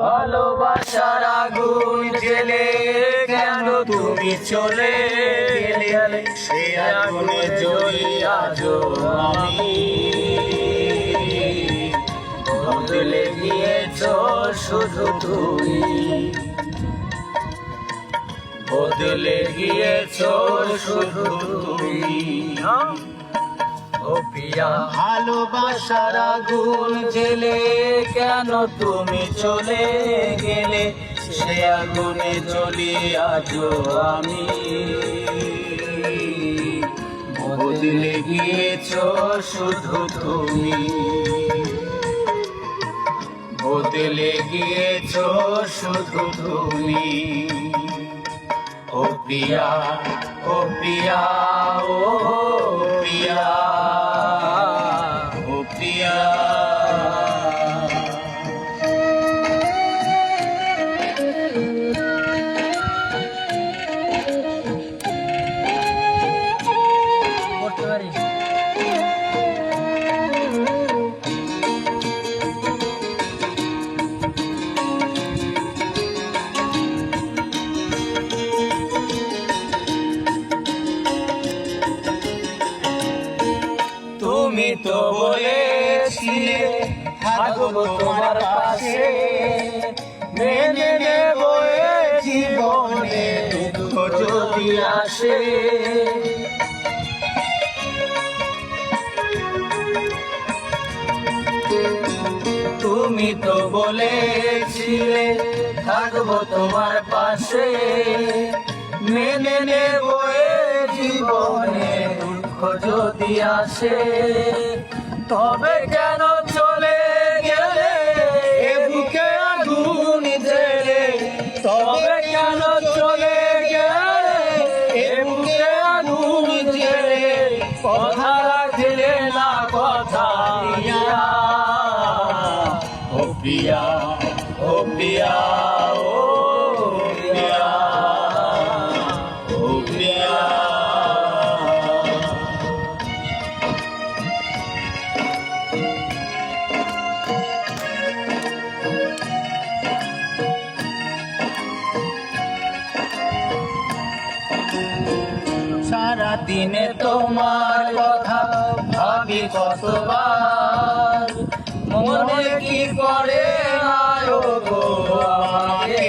ভালোবাসার আগুন জেলে কেন তুমি চলে গেলে, সে আগুনে জ্বলি আজও আমি। বদলে গিয়েছ শুধু তুমি, বদলে গিয়েছ শুধু তুমি। ও পিয়া ভালোবাসার আগুন জেলে কেন তুমি চলে গেলে, সে আগুনে জ্বলি আজও আমি। বদলে গিয়েছ শুধু তুমি, বদলে গিয়েছ শুধু তুমি। ও প্রিয়া, ও প্রিয়া, ও প্রিয়া, ও প্রিয়া। তুমি তো বলেছিলে থাকবো তোমার পাশে, মেনে নেব জীবনে দুঃখ যদি আসে। তুমি তো বলেছিলে থাকবো তোমার পাশে, মেনে নেব জীবনে দুঃখ যদি আসে। তবে কেন চলে গেলে এ বুকে আগুন জেলে, তবে কেন চলে গেলে এ বুকে আগুন জেলে, কথা রাখলে না কথা দিয়া। ও প্রিয়া, ও প্রিয়া, ও প্রিয়া, ও প্রিয়া। সারা দিনে তোমার কথা ভাবি কতবার, মনে কি করে না গো আমাকে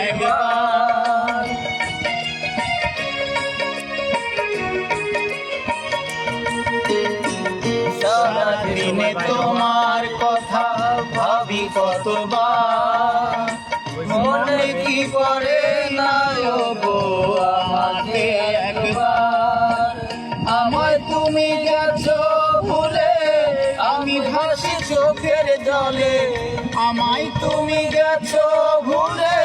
একবার। সারা দিনে তোমার কথা ভাবি কতবার, মনে কি করে না গো আমাকে একবার। আমায় তুমি গেছো ভুলে, আমি ভাসি চোখের জলে। আমায় তুমি গেছো ভুলে,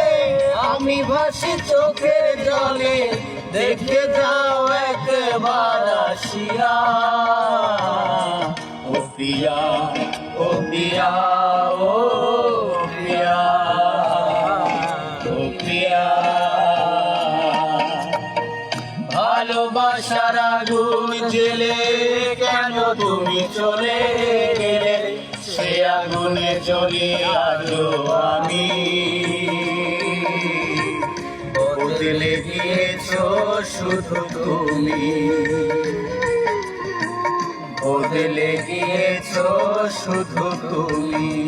আমি ভাসি চোখের জলে। দেখে যাও একবার আসিয়া। ও প্রিয়া, ও প্রিয়া, ও প্রিয়া, ও প্রিয়া। ভালোবাসার আগুন জেলে কেন তুমি চলে গেলে, সে আগুনে জ্বলি আজও আমি। বদলে গিয়েছ শুধু তুমি, বদলে গিয়েছ শুধু তুমি।